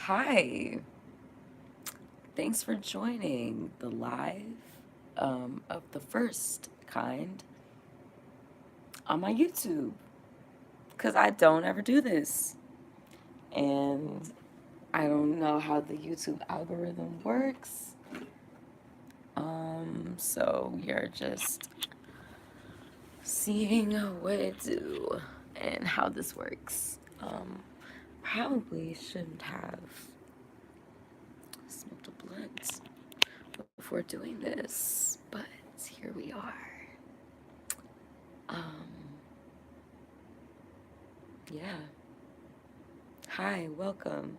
Hi, thanks for joining the live of the first kind on my YouTube because I don't ever do this and I don't know how the YouTube algorithm works. So you're just seeing what it do and how this works. Probably shouldn't have smoked a blunt before doing this, but here we are. Um, yeah. Hi, welcome.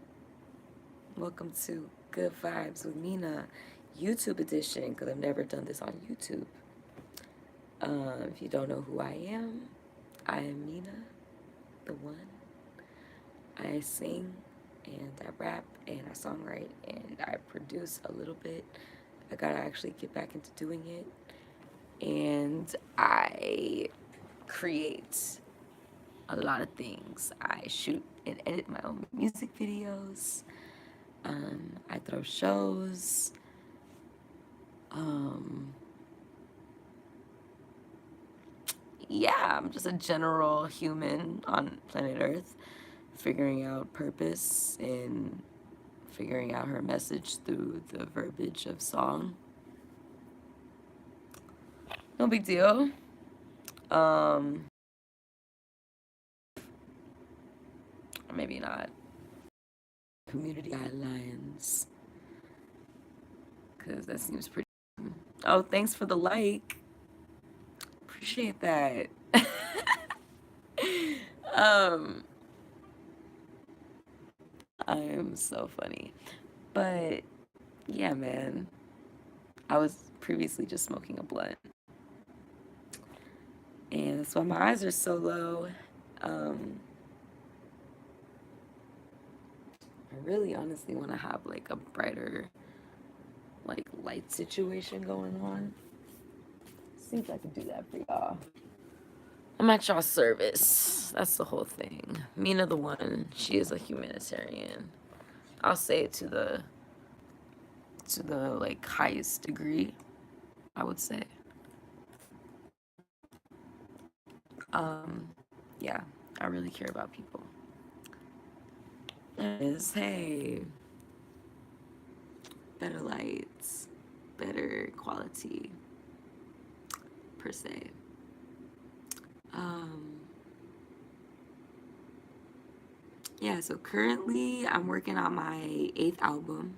Welcome to Good Vibes with Myna, YouTube edition, because I've never done this on YouTube. If you don't know who I am Myna, the one. I sing and I rap and I songwrite and I produce a little bit. I gotta actually get back into doing it. And I create a lot of things. I shoot and edit my own music videos. I throw shows. Um, yeah, I'm just a general human on planet Earth, figuring out purpose and figuring out her message through the verbiage of song. No big deal. Um, Maybe not. Community guidelines, because that seems pretty. Oh, thanks for the like. Appreciate that. um, I am so funny. But yeah, man. I was previously just smoking a blunt. And that's why my eyes are so low. Um, I really honestly want to have like a brighter, like light situation going on. See if I can do that for y'all. I'm at y'all service. That's the whole thing. Myna the one, she is a humanitarian. I'll say it to the like highest degree, I would say. Um, yeah, I really care about people. Is hey, better lights, better quality per se. Um, yeah, so currently I'm working on my 8th album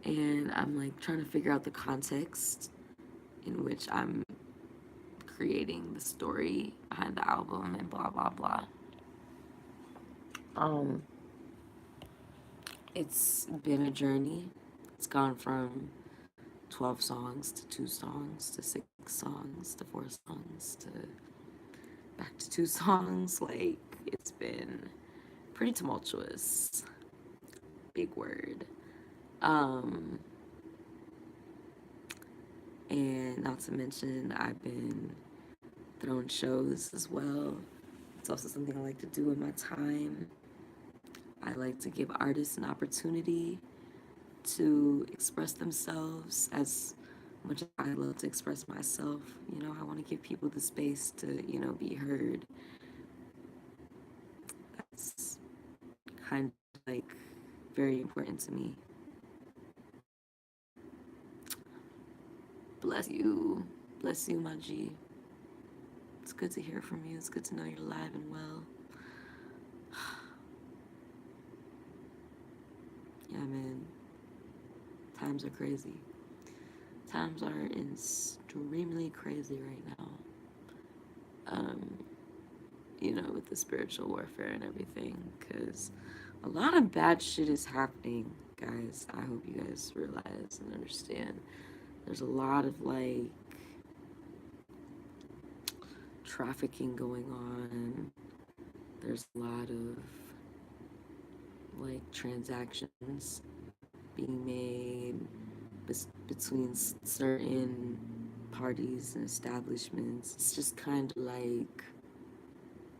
and I'm like trying to figure out the context in which I'm creating the story behind the album and blah blah blah. Um, it's been a journey. It's gone from 12 songs to 2 songs to 6 songs to 4 songs to back to 2 songs. Like, it's been pretty tumultuous. Big word. Um, and not to mention, I've been throwing shows as well. It's also something I like to do in my time. I like to give artists an opportunity to express themselves as much as I love to express myself. You know, I want to give people the space to, be heard. That's kind of like very important to me. Bless you, my G. It's good to hear from you. It's good to know you're alive and well. Yeah, man. Times are crazy. Times are extremely crazy right now. With the spiritual warfare and everything, because a lot of bad shit is happening, guys. I hope you guys realize and understand. There's a lot of like trafficking going on. There's a lot of like transactions being made between certain parties and establishments. It's just kind of like,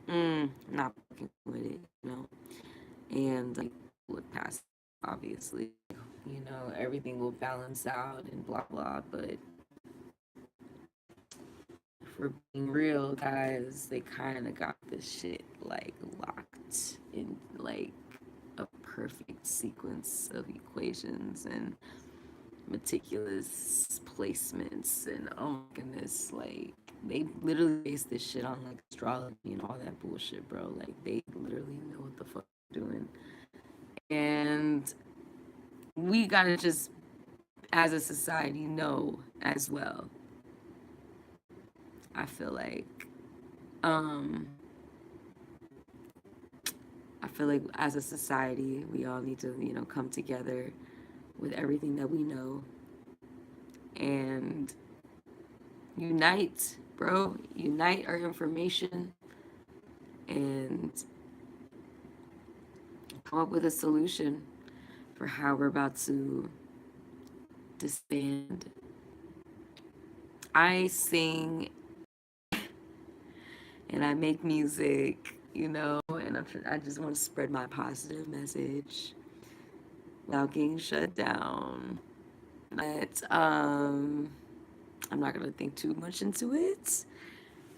not fucking with it, you know? And like, look past, obviously. You know, everything will balance out and blah blah, but for being real, guys, they kind of got this shit like locked in like a perfect sequence of equations and meticulous placements, and oh my goodness, like they literally base this shit on like astrology and all that bullshit, bro. Like they literally know what the fuck they're doing. And we gotta just, as a society, know as well. I feel like um I feel like as a society we all need to, you know, come together with everything that we know and unite, bro. Unite our information and come up with a solution for how we're about to disband. I sing and I make music, you know, and I just want to spread my positive message without getting shut down. But I'm not gonna think too much into it.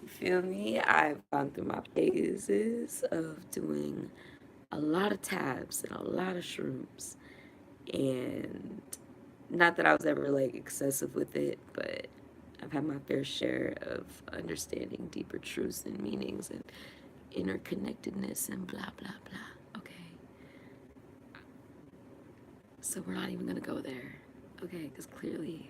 You feel me? I've gone through my phases of doing a lot of tabs and a lot of shrooms, and not that I was ever like excessive with it, but I've had my fair share of understanding deeper truths and meanings and interconnectedness and blah blah blah. Okay, so we're not even gonna go there, okay? Because clearly,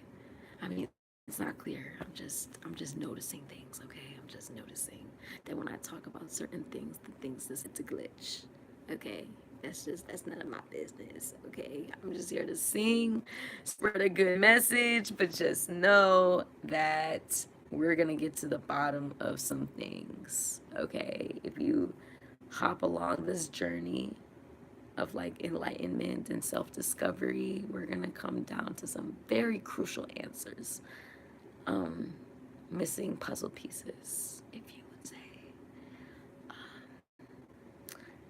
I mean, it's not clear. I'm just noticing things, okay? I'm just noticing that when I talk about certain things, the things just it's a glitch, okay? That's none of my business, okay? I'm just here to sing, spread a good message, but just know that we're gonna get to the bottom of some things, okay? If you hop along this journey of like enlightenment and self-discovery, we're gonna come down to some very crucial answers. um Missing puzzle pieces, if you would say.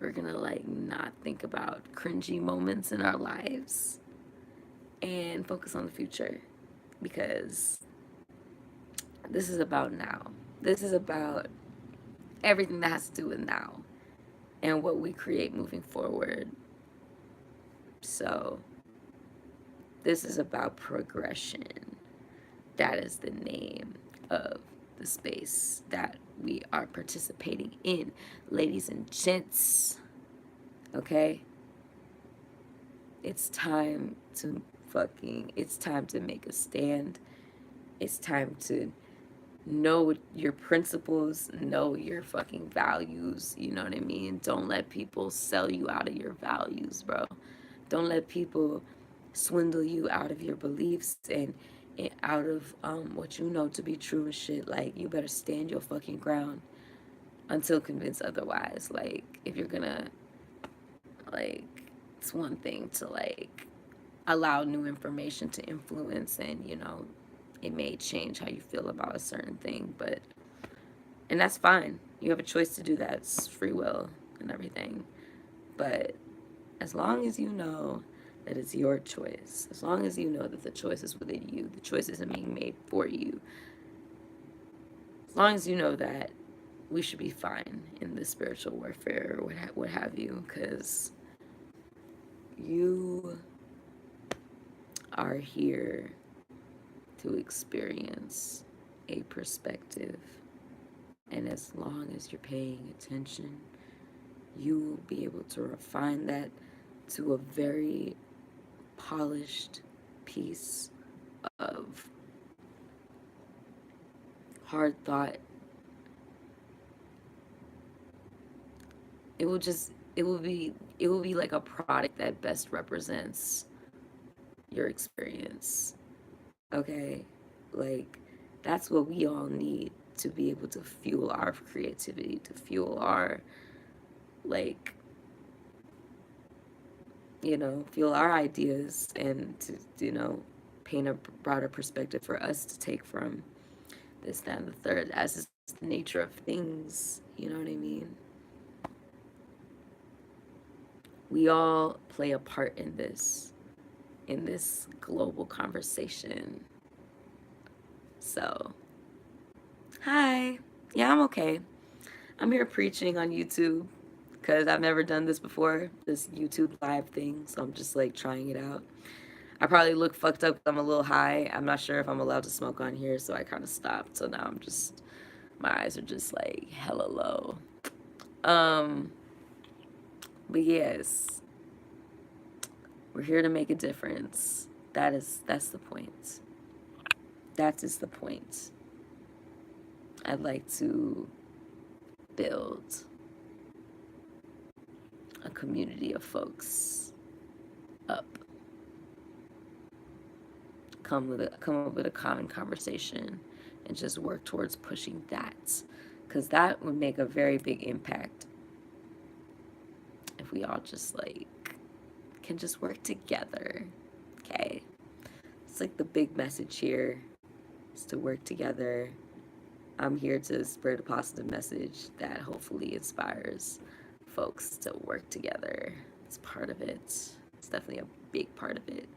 We're gonna like not think about cringy moments in our lives and focus on the future, because this is about now. This is about everything that has to do with now and what we create moving forward. So this is about progression. That is the name of the space that we are participating in, ladies and gents. Okay? It's time to it's time to make a stand. It's time to know your principles, know your fucking values. You know what I mean? Don't let people sell you out of your values, bro. Don't let people swindle you out of your beliefs and out of what you know to be true and shit. Like, you better stand your fucking ground until convinced otherwise. Like, if you're gonna, like, it's one thing to like allow new information to influence, and you know it may change how you feel about a certain thing, but and that's fine. You have a choice to do that. It's free will and everything. But as long as you know that it's your choice, as long as you know that the choice is within you, the choice isn't being made for you, as long as you know that, we should be fine in this spiritual warfare or what have you, because you are here to experience a perspective. And as long as you're paying attention, you will be able to refine that to a very polished piece of hard thought. It will just it will be like a product that best represents your experience. Okay? Like, that's what we all need to be able to fuel our creativity, to fuel our, like, you know, fuel our ideas, and to, you know, paint a broader perspective for us to take from this, that, and the third, as is the nature of things. You know what I mean? we all play a part in this global conversation. So, hi. Yeah, I'm okay. I'm here preaching on YouTube because I've never done this before, this YouTube live thing. So I'm just like trying it out. I probably look fucked up because I'm a little high. I'm not sure if I'm allowed to smoke on here, so I kind of stopped. So now my eyes are just like hella low. Um, but yes, we're here to make a difference. That's the point. That is the point. I'd like to build a community of folks up. Come up with a common conversation and just work towards pushing that. Because that would make a very big impact if we all just like can just work together. Okay. It's like the big message here is to work together. I'm here to spread a positive message that hopefully inspires folks to work together. It's part of it. It's definitely a big part of it.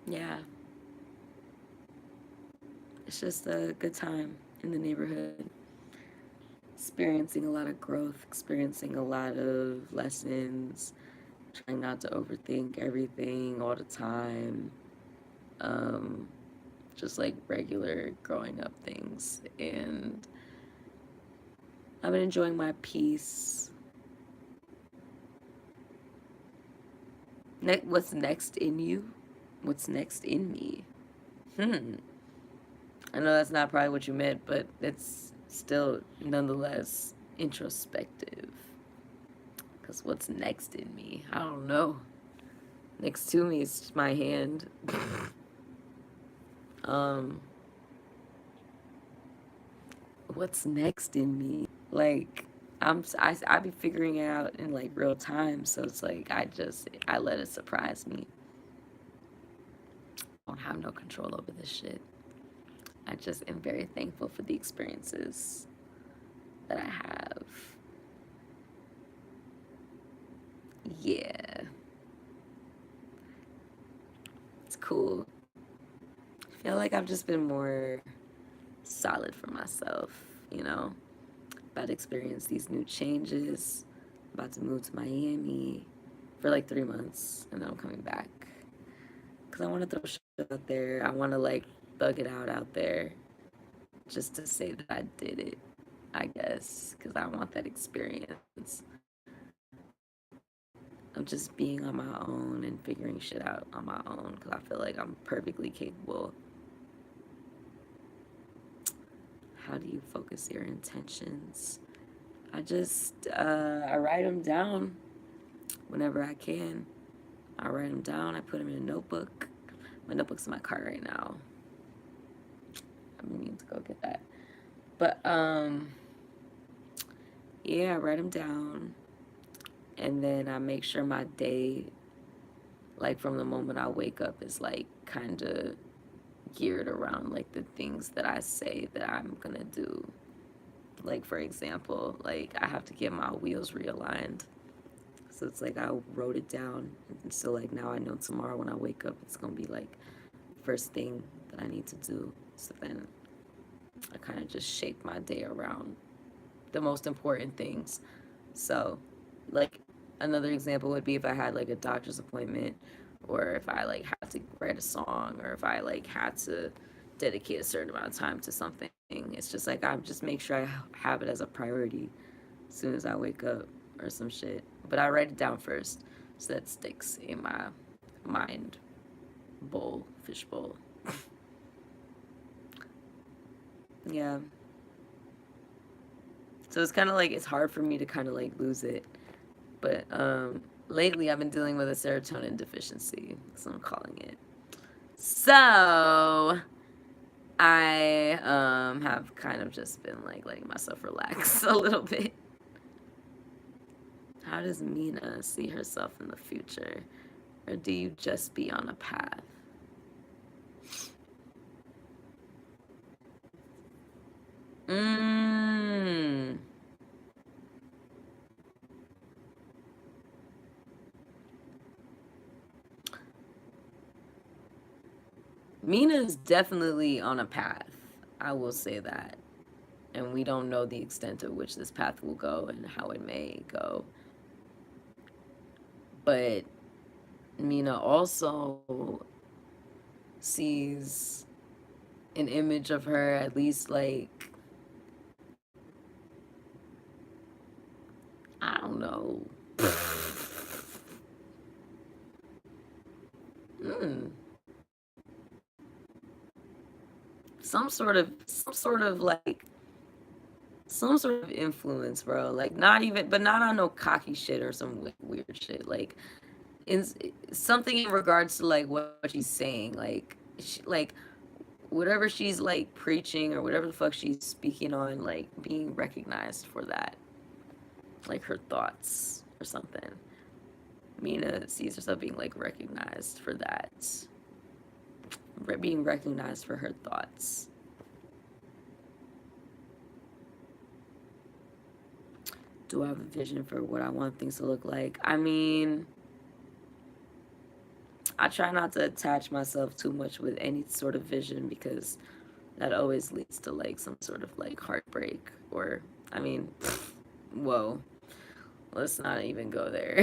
Yeah. It's just a good time in the neighborhood. Experiencing a lot of growth, experiencing a lot of lessons, trying not to overthink everything all the time. Just like regular growing up things. And I've been enjoying my peace. What's next in you? What's next in me? I know that's not probably what you meant, but it's still nonetheless introspective. Because what's next in me? I don't know. Next to me is my hand. What's next in me? Like, I be figuring it out in like real time, so it's like I let it surprise me. I don't have no control over this shit. I just am very thankful for the experiences that I have. Yeah. It's cool. I feel like I've just been more solid for myself, you know? About to experience these new changes. About to move to Miami for like 3 months, and then I'm coming back. Because I want to throw shit out there. I want to like bug it out there just to say that I did it, I guess. Because I want that experience of just being on my own and figuring shit out on my own. Because I feel like I'm perfectly capable. How do you focus your intentions? I write them down whenever I can. I write them down. I put them in a notebook. My notebook's in my car right now. I need to go get that. But yeah, I write them down, and then I make sure my day, like from the moment I wake up, is like kind of geared around like the things that I say that I'm gonna do. Like for example, like I have to get my wheels realigned. So it's like I wrote it down, and so like now I know tomorrow when I wake up, it's gonna be like first thing that I need to do. So then I kind of just shape my day around the most important things. So, like another example would be if I had like a doctor's appointment, or if I like had to write a song, or if I like had to dedicate a certain amount of time to something. It's just like I just make sure I have it as a priority as soon as I wake up or some shit. But I write it down first so that sticks in my mind bowl, fish bowl. Yeah. So it's kind of like it's hard for me to kind of like lose it. But lately I've been dealing with a serotonin deficiency, so I'm calling it. So I have kind of just been like letting myself relax a little bit. How does Myna see herself in the future? Or do you just be on a path? Mm. Mina is definitely on a path. I will say that. And we don't know the extent of which this path will go and how it may go. But Mina also sees an image of her, at least like, I don't know. mm, some sort of like, some sort of influence, bro. Like, not even, but not on no cocky shit or some weird shit. Like, in something in regards to like what she's saying, like, like whatever she's like preaching or whatever the fuck she's speaking on, like being recognized for that, like her thoughts or something. Mina sees herself being like recognized for that, being recognized for her thoughts. Do I have a vision for what I want things to look like? I mean, I try not to attach myself too much with any sort of vision because that always leads to like some sort of like heartbreak or, I mean, whoa, let's not even go there.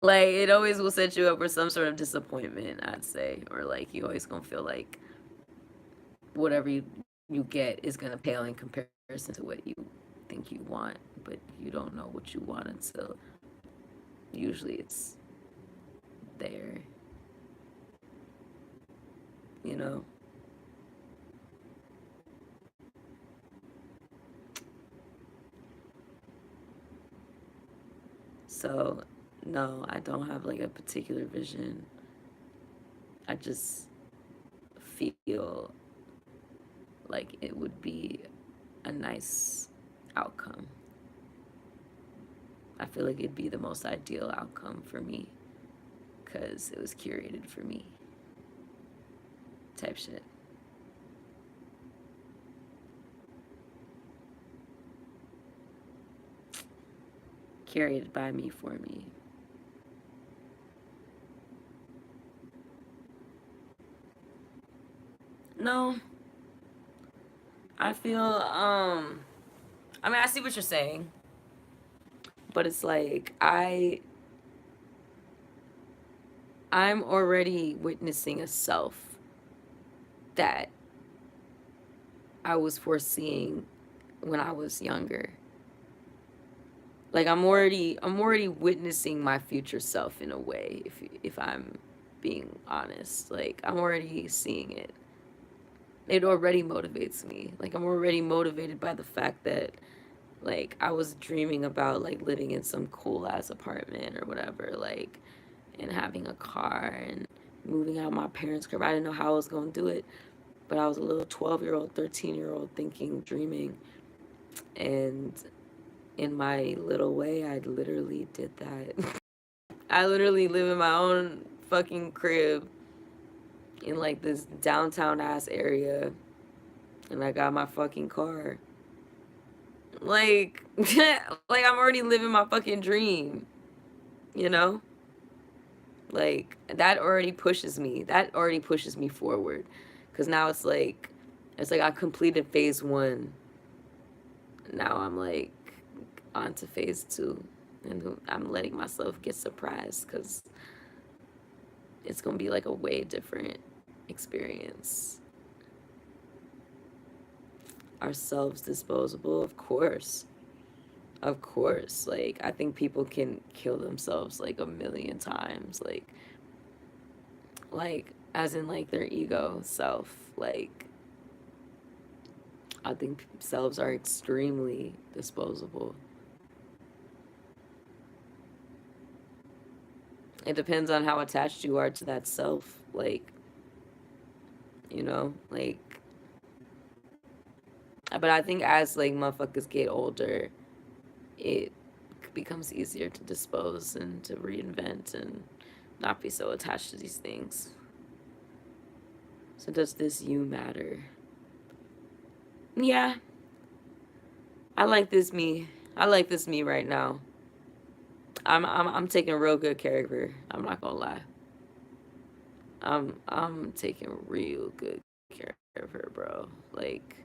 Like, it always will set you up for some sort of disappointment, I'd say, or like you always gonna feel like whatever you get is gonna pale in comparison to what you think you want, but you don't know what you want until usually it's there, you know? So, no, I don't have like a particular vision. I just feel like it would be a nice outcome. I feel like it'd be the most ideal outcome for me because it was curated for me, type shit. Curated by me for me. No, I feel I mean, I see what you're saying, but it's like I'm already witnessing a self that I was foreseeing when I was younger. Like, I'm already witnessing my future self in a way, if I'm being honest. Like, I'm already seeing it. It already motivates me. Like, I'm already motivated by the fact that like I was dreaming about like living in some cool ass apartment or whatever, like, and having a car and moving out of my parents' crib. I didn't know how I was gonna do it, but I was a little 12-year-old, 13-year-old thinking, dreaming, and in my little way, I literally did that. I literally live in my own fucking crib in like this downtown ass area, and I got my fucking car. Like, like I'm already living my fucking dream, you know? Like that already pushes me. That already pushes me forward. Cause now it's like I completed phase one. Now I'm like on to phase two. And I'm letting myself get surprised because it's gonna be like a way different experience. Ourselves disposable, of course. Of course. Like I think people can kill themselves like a million times. Like as in like their ego self. Like I think selves are extremely disposable. It depends on how attached you are to that self. Like, like, but I think as like motherfuckers get older, it becomes easier to dispose and to reinvent and not be so attached to these things. So does this you matter? Yeah, I like this me. I like this me right now. I'm taking real good care of her. I'm not gonna lie. I'm taking real good care of her, bro. Like,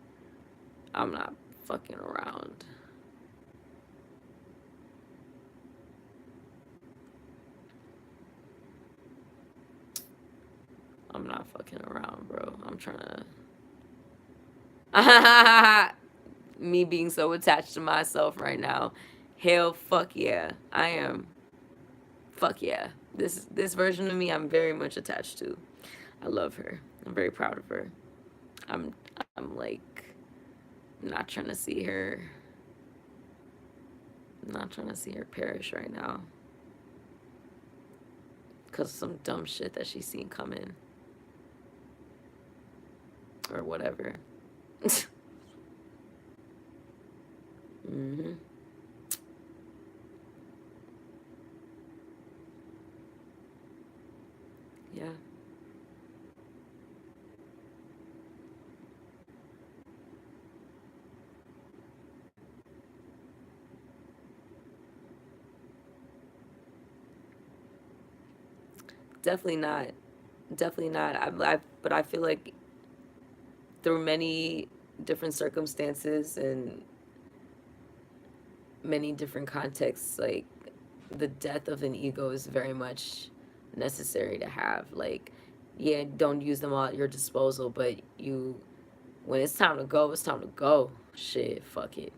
I'm not fucking around. I'm not fucking around, bro. I'm trying to me being so attached to myself right now. Hell fuck yeah. I am. Fuck yeah. This version of me I'm very much attached to. I love her. I'm very proud of her. I'm I'm like not trying to see her not trying to see her perish right now because of some dumb shit that she's seen coming or whatever. hmm Yeah. Definitely not. Definitely not. But I feel like through many different circumstances and many different contexts, like the death of an ego is very much necessary to have. Like, yeah, don't use them all at your disposal, but when it's time to go, it's time to go. Shit, fuck it.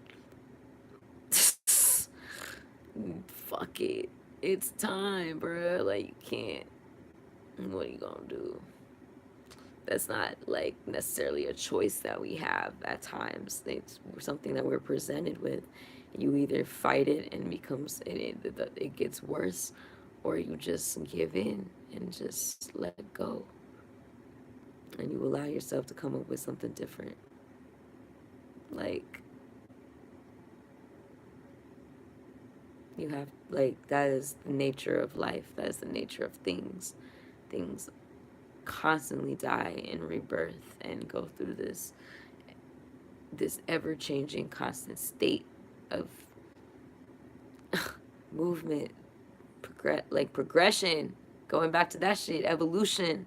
Fuck it. It's time, bruh. Like, you can't. What are you gonna do? That's not like necessarily a choice that we have at times. It's something that we're presented with. You either fight it and it gets worse, or you just give in and just let it go, and you allow yourself to come up with something different. Like, you have, like, that is the nature of life. That is the nature of things. Things constantly die and rebirth and go through this ever-changing constant state of movement, progression, going back to that shit, evolution,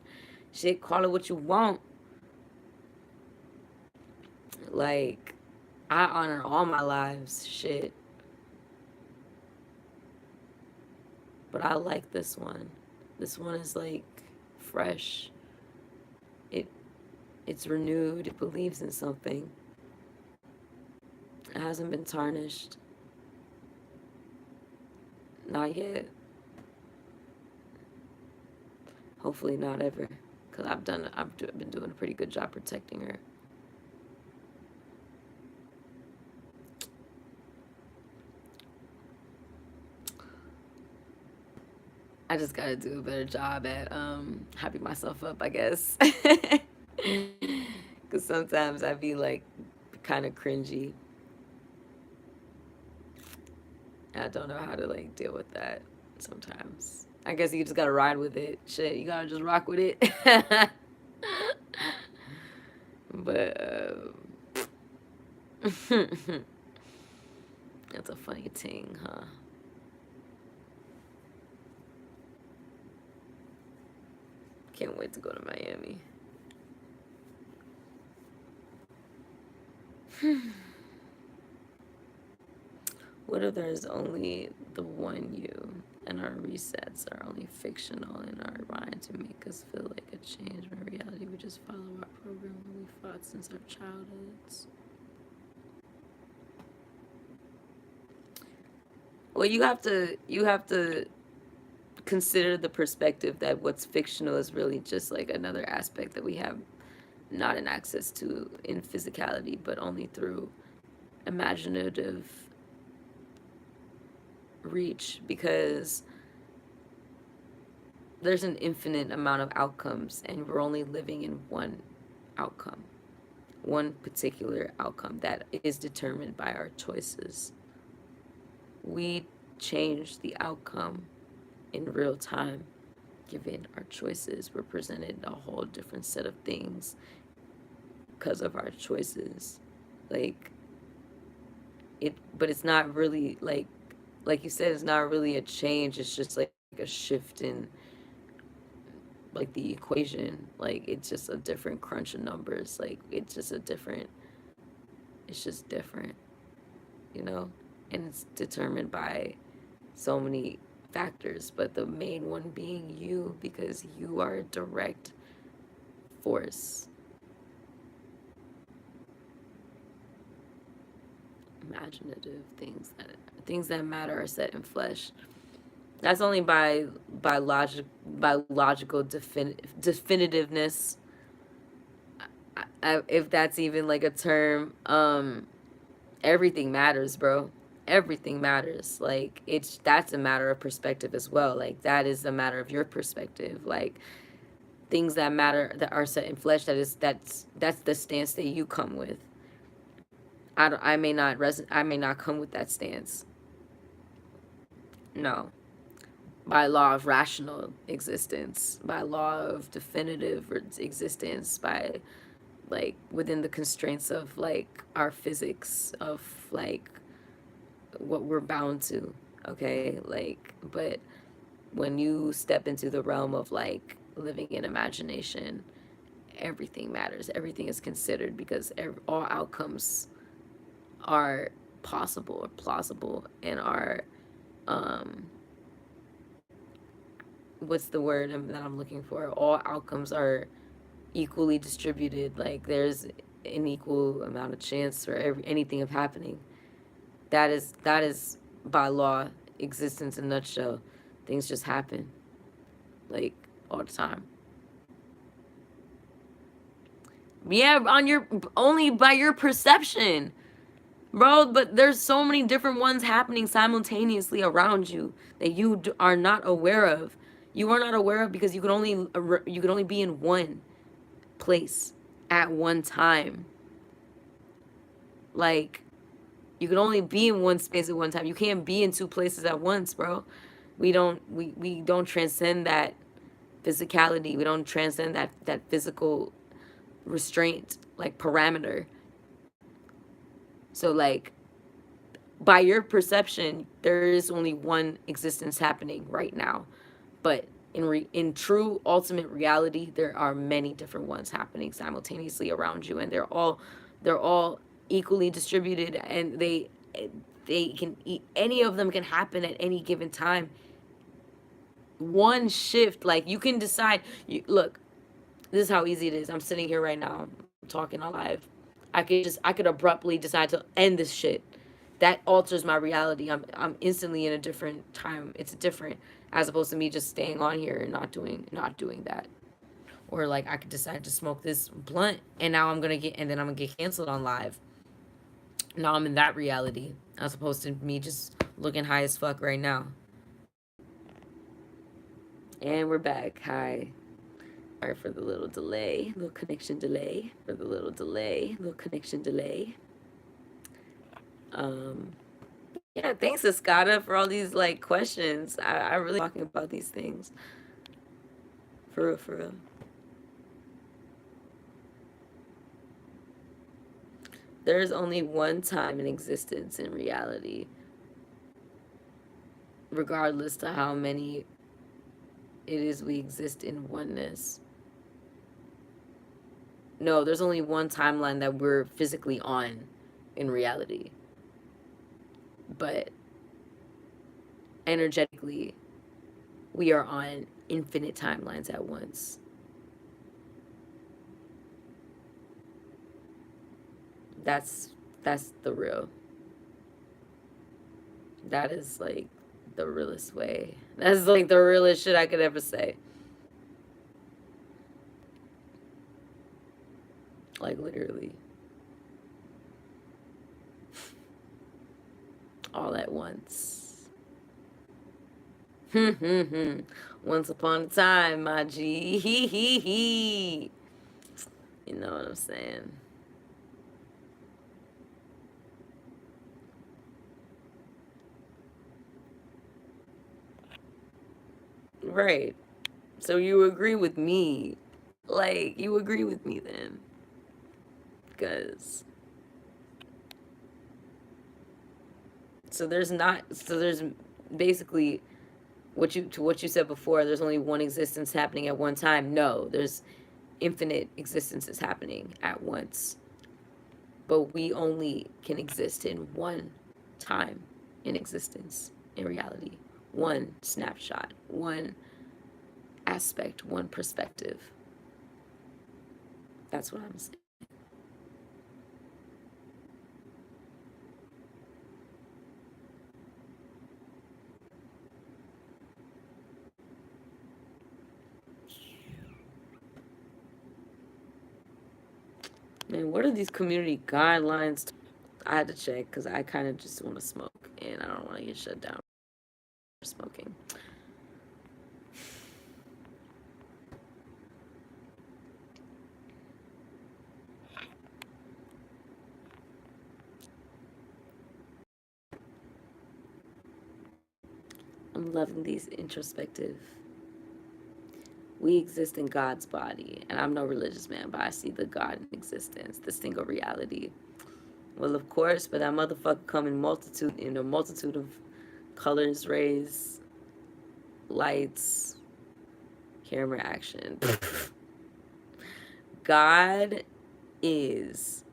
shit, call it what you want. Like, I honor all my lives, shit, but I like this one. This one is like fresh. It it's renewed. It believes in something. It hasn't been tarnished. Not yet. Hopefully not ever. Cause I've been doing a pretty good job protecting her. I just gotta do a better job at hyping myself up, I guess. Cause sometimes I be like kind of cringy. I don't know how to like deal with that sometimes. I guess you just gotta ride with it. Shit, you gotta just rock with it. But that's a funny thing, huh? Can't wait to go to Miami. What if there's only the one you and our resets are only fictional in our mind to make us feel like a change when in reality we just follow our program that we fought since our childhoods? Well, you have to consider the perspective that what's fictional is really just like another aspect that we have not an access to in physicality, but only through imaginative reach, because there's an infinite amount of outcomes and we're only living in one outcome, one particular outcome that is determined by our choices. We change the outcome in real time. Given our choices, we're presented a whole different set of things because of our choices. Like but it's not really like you said, it's not really a change. It's just like a shift in like the equation. Like it's just a different crunch of numbers. Like it's just different, you know? And it's determined by so many factors, but the main one being you, because you are a direct force. Imaginative things that matter are set in flesh. That's only by logical definitiveness, if that's even like a term. Everything matters, bro. Everything matters. Like that's a matter of perspective as well. Like that is a matter of your perspective. Like things that matter that are set in flesh. That's the stance that you come with. I may not I may not come with that stance. No. By law of rational existence, by law of definitive existence, by like within the constraints of like our physics of like what we're bound to. Okay, like, but when you step into the realm of like living in imagination, everything matters, everything is considered, because all outcomes are possible or plausible and are what's the word that I'm looking for? All outcomes are equally distributed. Like there's an equal amount of chance for anything of happening. That is by law existence in a nutshell. Things just happen, like all the time. Yeah, on your only by your perception, bro. But there's so many different ones happening simultaneously around you that you are not aware of. You are not aware of because you can only be in one place at one time. Like you can only be in one space at one time. You can't be in two places at once, bro. We don't transcend that physicality. We don't transcend that physical restraint, like parameter. So like by your perception, there is only one existence happening right now. But in true ultimate reality, there are many different ones happening simultaneously around you, and they're all equally distributed, and they can any of them can happen at any given time. One shift, like you can decide. Look, this is how easy it is. I'm sitting here right now, I'm talking on live. I could abruptly decide to end this shit. That alters my reality. I'm instantly in a different time. It's different as opposed to me just staying on here and not doing that. Or like I could decide to smoke this blunt and now I'm gonna get canceled on live. Now I'm in that reality as opposed to me just looking high as fuck right now. And we're back. Hi. Sorry for the little delay, little connection delay. For the little delay, little connection delay. Um, yeah, thanks, Escada, for all these like questions. I really talking about these things. For real, for real. There's only one time in existence in reality, regardless to how many it is we exist in oneness. No, there's only one timeline that we're physically on in reality. But energetically, we are on infinite timelines at once. That's that's the real. That is like the realest way. That's like the realest shit I could ever say. Like literally. All at once. Once upon a time, my G. You know what I'm saying? Right. So you agree with me. Like, you agree with me then. Because So there's basically what you said before, there's only one existence happening at one time. No, there's infinite existences happening at once. But we only can exist in one time in existence, in reality. One snapshot, one aspect, one perspective. That's what I'm saying. Man, what are these community guidelines? I had to check because I kind of just want to smoke and I don't want to get shut down for smoking. I'm loving these introspective. We exist in God's body, and I'm no religious man, but I see the God in existence, the single reality. Well, of course, but that motherfucker come in a multitude of colors, rays, lights, camera action. God is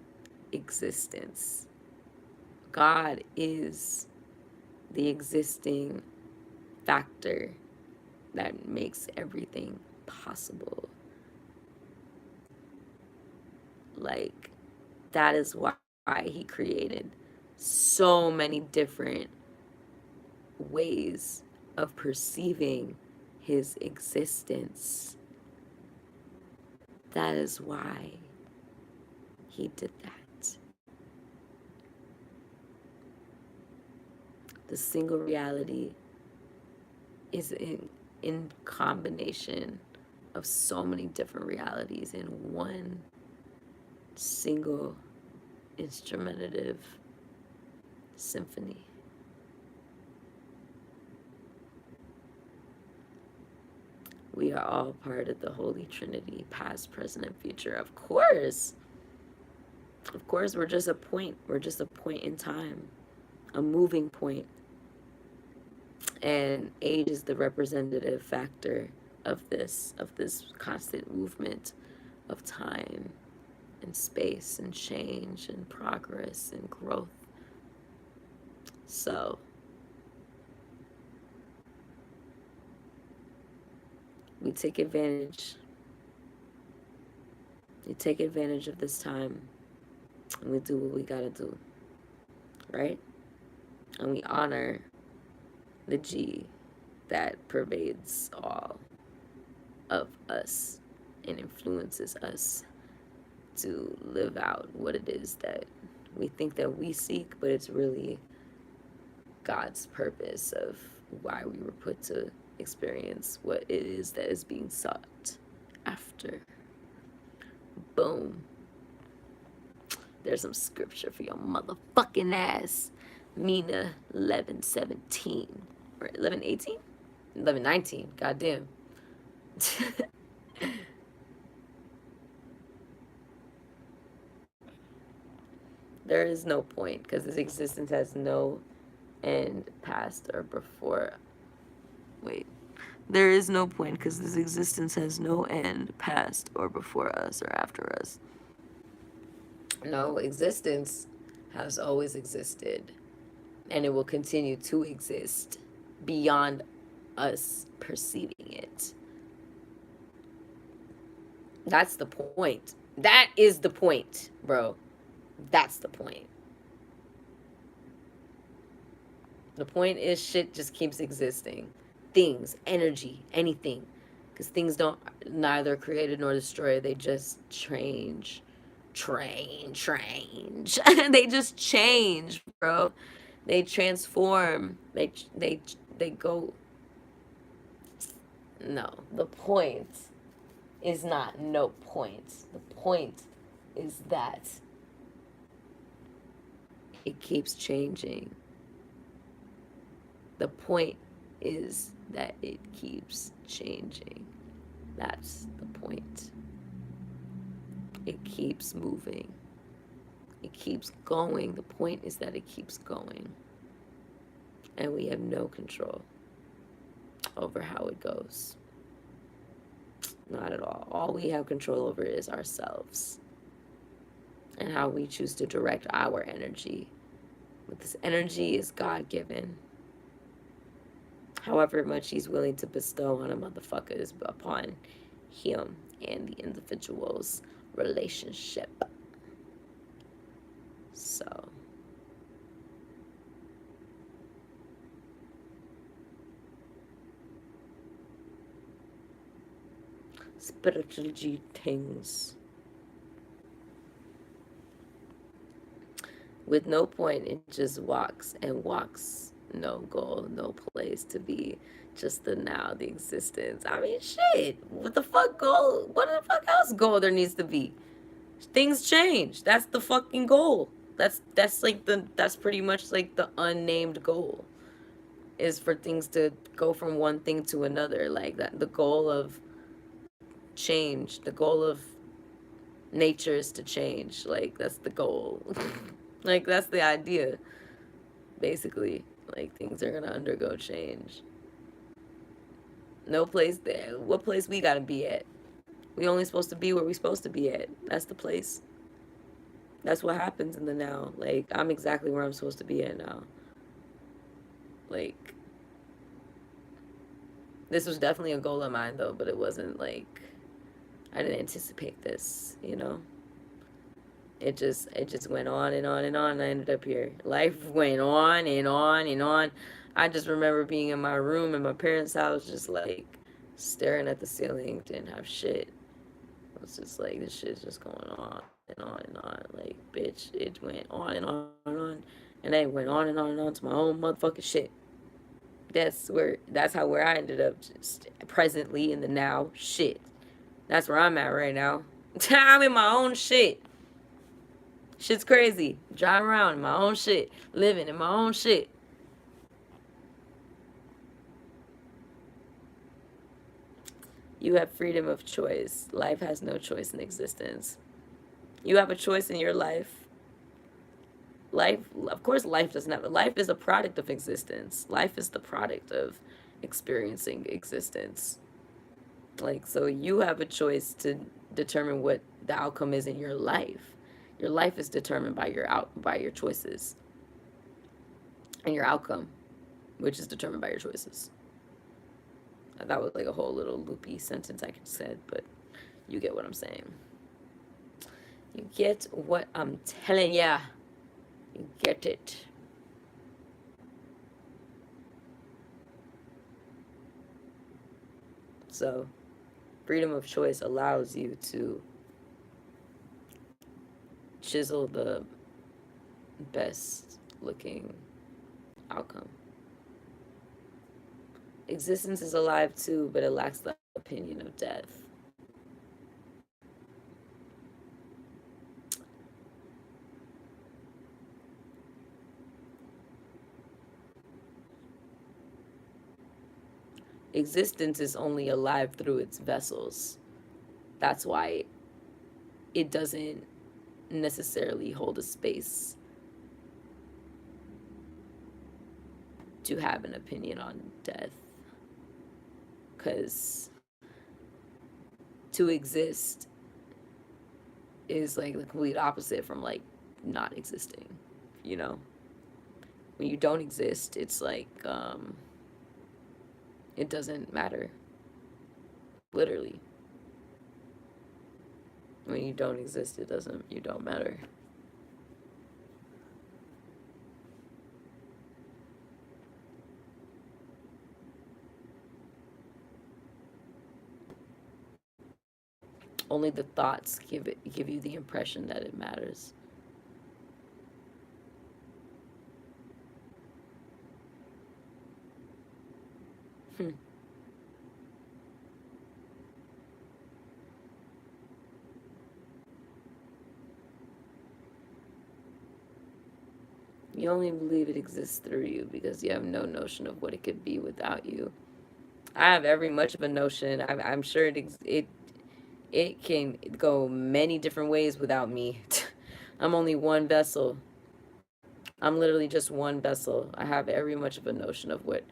existence. God is the existing factor that makes everything possible. Like, that is why he created so many different ways of perceiving his existence. That is why he did that. The single reality is in combination of so many different realities in one single instrumentative symphony. We are all part of the Holy Trinity, past, present, and future. Of course. Of course, we're just a point. We're just a point in time, a moving point. And age is the representative factor of this constant movement of time and space and change and progress and growth. So we take advantage of this time, and we do what we gotta do, right? And we honor the G that pervades all of us and influences us to live out what it is that we think that we seek, but it's really God's purpose of why we were put to experience what it is that is being sought after. Boom. There's some scripture for your motherfucking ass. Myna 11:17 or 11:18, 11:19. Goddamn. There is no point because this existence has no end, past or before. Wait. There is no point because this existence has no end, past or before us or after us. No, existence has always existed and it will continue to exist beyond us perceiving it. That's the point. That is the point, bro. That's the point. The point is shit just keeps existing. Things, energy, anything. Because things don't neither created nor destroyed. They just change. They just change, bro. They transform. They go. No, the point is not no point. The point is that it keeps changing. The point is that it keeps changing. That's the point. It keeps moving. It keeps going. The point is that it keeps going. And we have no control over how it goes. Not at all. All we have control over is ourselves and how we choose to direct our energy. But this energy is God given. However much He's willing to bestow on a motherfucker is upon him and the individual's relationship. So. Spiritual G things. With no point, it just walks and walks. No goal, no place to be. Just the now, the existence. I mean, shit. What the fuck goal? What the fuck else goal there needs to be? Things change. That's the fucking goal. That's like that's pretty much like the unnamed goal. Is for things to go from one thing to another. Like that, the goal of change. The goal of nature is to change. Like that's the goal. Like that's the idea. Basically, like things are gonna undergo change. No place there. What place we gotta be at? We only supposed to be where we supposed to be at. That's the place. That's what happens in the now. Like I'm exactly where I'm supposed to be at now. Like this was definitely a goal of mine though, but it wasn't like I didn't anticipate this, you know? It just went on and on and on and I ended up here. Life went on and on and on. I just remember being in my room in my parents' house just like staring at the ceiling, didn't have shit. It was just like this shit's just going on and on and on. Like, bitch, it went on and on and on. And I went on and on to my own motherfucking shit. That's how where I ended up, just presently in the now. Shit. That's where I'm at right now. I'm in my own shit. Shit's crazy. Driving around in my own shit. Living in my own shit. You have freedom of choice. Life has no choice in existence. You have a choice in your life. Life, of course, life doesn't have. Life is a product of existence. Life is the product of experiencing existence. Like, so you have a choice to determine what the outcome is in your life. Your life is determined by your choices, and your outcome, which is determined by your choices. That was like a whole little loopy sentence I said, but you get what I'm saying. You get what I'm telling ya. You get it. So, freedom of choice allows you to chisel the best looking outcome. Existence is alive too, but it lacks the opinion of death. Existence is only alive through its vessels. That's why it doesn't necessarily hold a space to have an opinion on death. Because to exist is like the complete opposite from like not existing, you know? When you don't exist, it's like it doesn't matter. Literally. When you don't exist, you don't matter. Only the thoughts give you the impression that it matters. You only believe it exists through you because you have no notion of what it could be without you. I have every much of a notion. I'm sure it can go many different ways without me. I'm only one vessel. I'm literally just one vessel. I have every much of a notion of what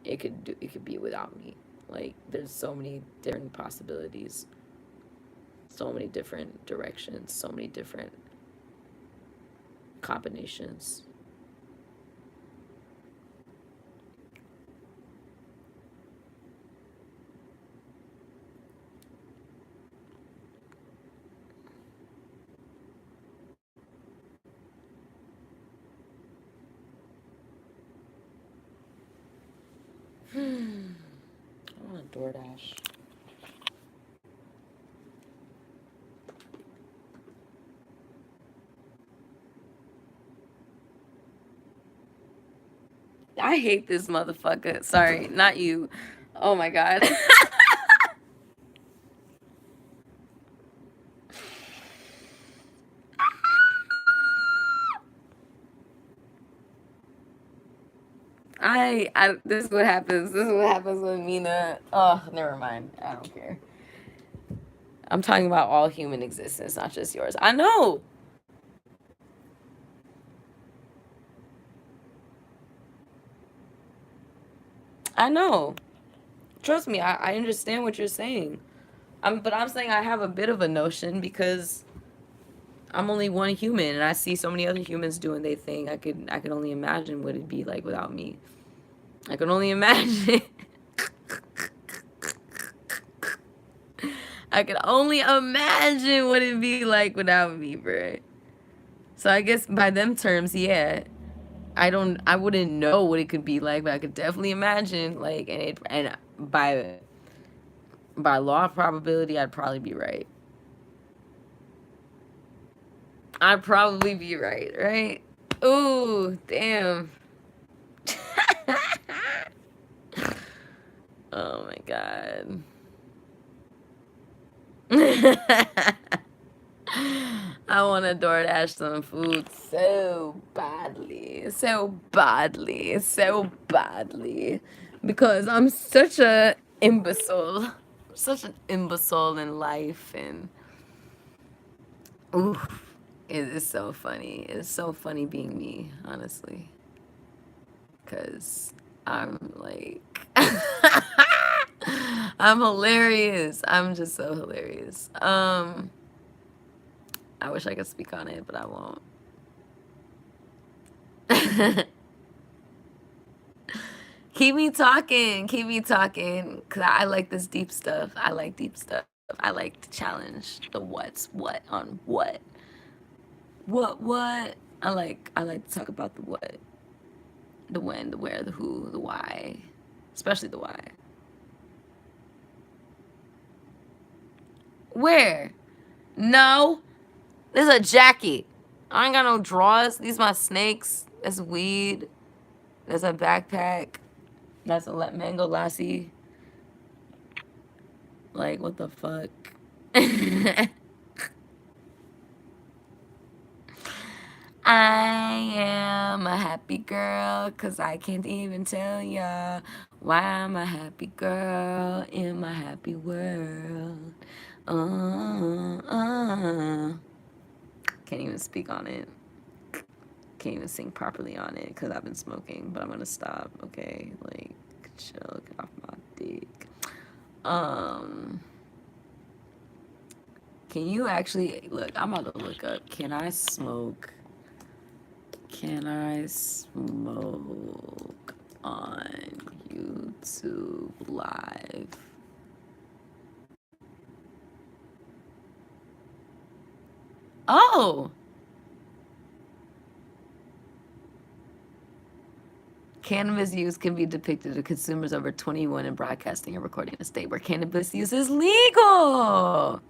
it could do. It could be without me. Like there's so many different possibilities, so many different directions, so many different combinations. I want a DoorDash. I hate this motherfucker. Sorry, not you. Oh my god. This is what happens. This is what happens with Myna. Oh, never mind. I don't care. I'm talking about all human existence, not just yours. I know. I know. Trust me, I understand what you're saying. But I'm saying I have a bit of a notion because I'm only one human and I see so many other humans doing their thing. I could only imagine what it'd be like without me. I can only imagine. I can only imagine what it'd be like without me, bro. So I guess by them terms, yeah. I wouldn't know what it could be like, but I could definitely imagine, like, and by law of probability, I'd probably be right. I'd probably be right, right? Ooh, damn. Oh my god. I want to DoorDash some food so badly, so badly, so badly, because I'm such a imbecile, such an imbecile in life, and oof, it is so funny. It's so funny being me, honestly, because I'm like, I'm hilarious. I'm just so hilarious. I wish I could speak on it, but I won't. Keep me talking. Keep me talking. Because I like this deep stuff. I like deep stuff. I like to challenge the what's what on what. What? I like to talk about the what. The when, the where, the who, the why. Especially the why. Where? No. This is a jacket. I ain't got no drawers. These my snakes. That's weed. That's a backpack. That's a mango lassi. Like, what the fuck? I am a happy girl, cause I can't even tell ya why I'm a happy girl in my happy world. Uh. Can't even speak on it. Can't even sing properly on it, cause I've been smoking, but I'm gonna stop, okay? Like, chill, get off my dick. Can you actually, look, I'm about to look up, can I smoke on YouTube Live? Oh! Cannabis use can be depicted to consumers over 21 in broadcasting and recording in a state where cannabis use is legal.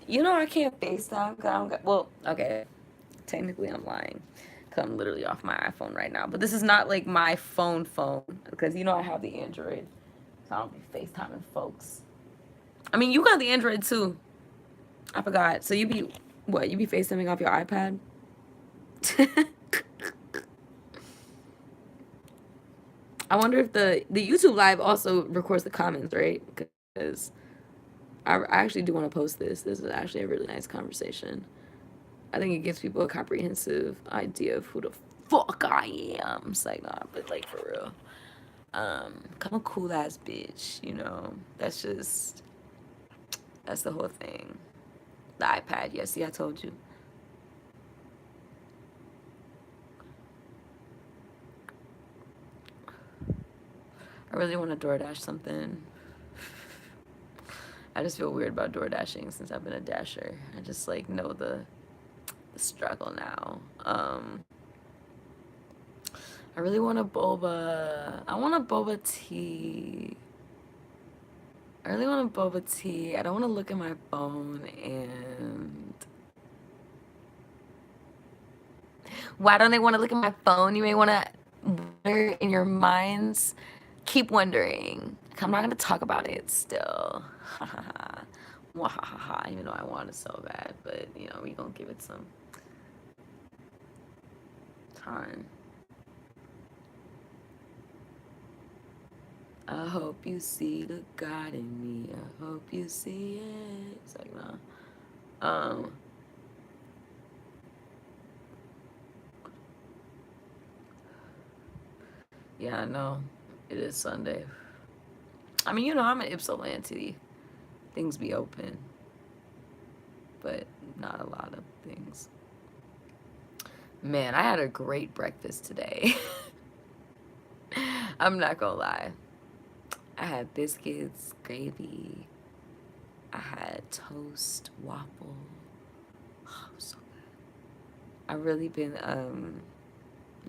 You know I can't FaceTime because I don't got, well, okay. Technically I'm lying because I'm literally off my iPhone right now. But this is not like my phone because you know I have the Android. So I don't be FaceTiming folks. I mean, you got the Android too. I forgot. So you be, what, you be FaceTiming off your iPad? I wonder if the YouTube Live also records the comments, right? Because I actually do want to post this. This is actually a really nice conversation. I think it gives people a comprehensive idea of who the fuck I am. It's like, nah, but like for real. I'm a cool ass bitch, you know. That's the whole thing. The iPad, yeah, see, I told you. I really want to DoorDash something. I just feel weird about DoorDashing since I've been a dasher. I just like know the struggle now. I really want a boba. I want a boba tea. I really want a boba tea. I don't want to look at my phone and... Why don't I want to look at my phone? You may want to wonder in your minds. Keep wondering. I'm not going to talk about it still. Even though I want it so bad. But, you know, we going to give it some time. I hope you see the God in me. I hope you see it. It's like, no. Yeah, I know. It is Sunday. I mean, you know, I'm an Ypsilanti. Things be open. But not a lot of things. Man, I had a great breakfast today. I'm not gonna lie. I had biscuits, gravy. I had toast, waffle. Oh, so good. I've really been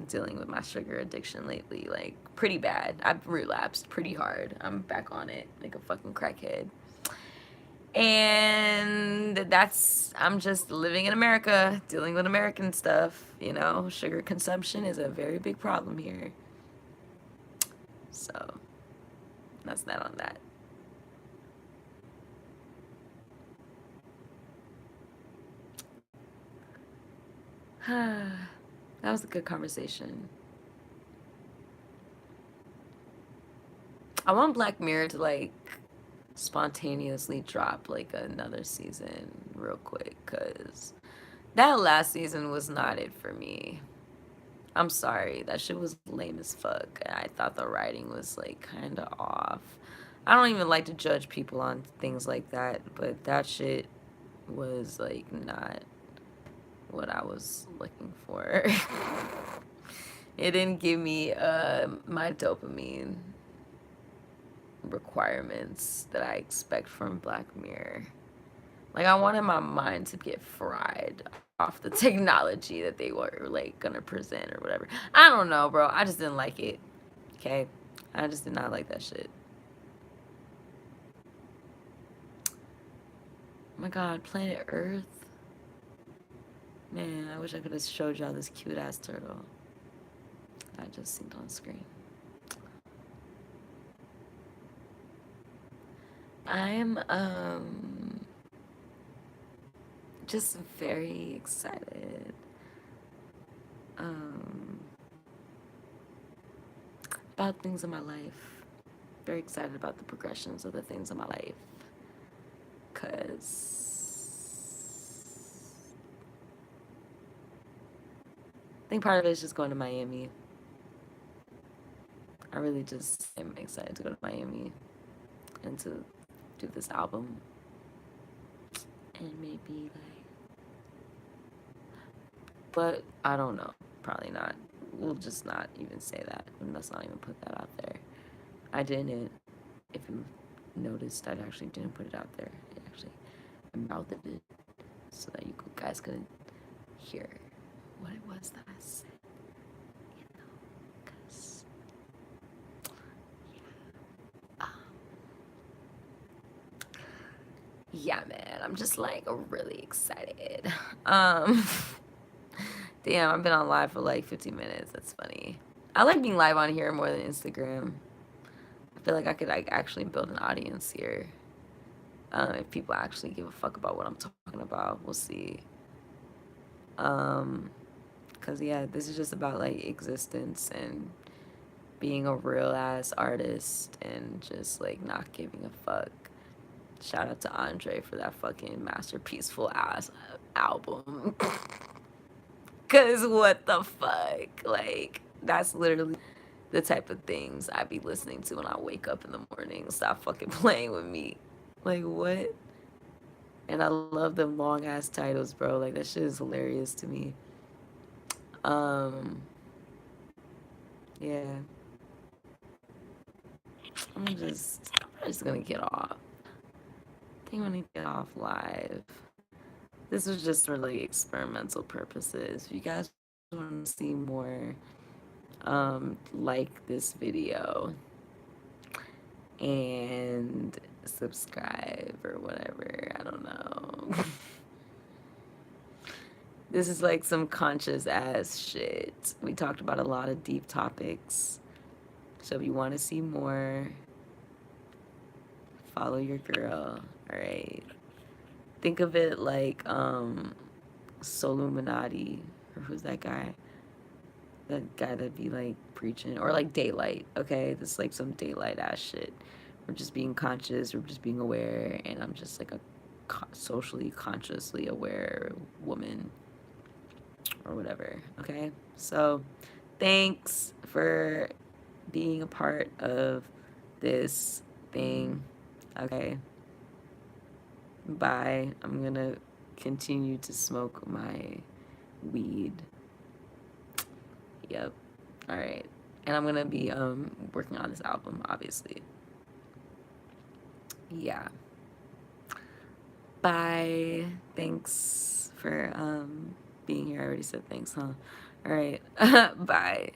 dealing with my sugar addiction lately, like pretty bad. I've relapsed pretty hard. I'm back on it like a fucking crackhead. And I'm just living in America, dealing with American stuff, you know. Sugar consumption is a very big problem here. So, that's that on that. That was a good conversation. I want Black Mirror to, like, spontaneously drop, like, another season real quick, because that last season was not it for me. I'm sorry. That shit was lame as fuck. I thought the writing was, like, kind of off. I don't even like to judge people on things like that, but that shit was, like, not what I was looking for. It didn't give me my dopamine requirements that I expect from Black Mirror. Like, I wanted my mind to get fried off the technology that they were, like, gonna present or whatever. I don't know, bro. I just didn't like it. Okay? I just did not like that shit. Oh my god, planet Earth. Man, I wish I could have showed y'all this cute ass turtle I just seen on screen. I'm just very excited about things in my life. Very excited about the progressions of the things in my life. Cause I think part of it is just going to Miami. I really just am excited to go to Miami and to do this album. And maybe like, but I don't know. Probably not. We'll just not even say that. Let's not even put that out there. I didn't. If you noticed, I actually didn't put it out there. I actually mouthed it so that you guys could hear what it was that I said. You know, because yeah, man, I'm just like really excited. Damn, I've been on live for like 15 minutes. That's funny. I like being live on here more than Instagram. I feel like I could like actually build an audience here. If people actually give a fuck about what I'm talking about, we'll see. Cause yeah, this is just about like existence and being a real ass artist and just like not giving a fuck. Shout out to Andre for that fucking masterpieceful ass album. Cause what the fuck? Like, that's literally the type of things I be listening to when I wake up in the morning. Stop fucking playing with me. Like, what? And I love them long ass titles, bro. Like, that shit is hilarious to me. Um, yeah. I'm just gonna get off. I think I'm gonna get off live. This was just for like experimental purposes. If you guys want to see more, like this video and subscribe or whatever. I don't know. This is like some conscious ass shit. We talked about a lot of deep topics. So if you want to see more, follow your girl. All right. Think of it like Soluminati, or who's that guy? That guy that be like preaching, or like Daylight. Okay, this is like some Daylight ass shit. We're just being conscious. We're just being aware, and I'm just like a socially consciously aware woman, or whatever. Okay, so thanks for being a part of this thing. Okay, bye. I'm gonna continue to smoke my weed. Yep. All right. And I'm gonna be working on this album, obviously. Yeah. Bye. Thanks for being here. I already said thanks, huh? All right. Bye.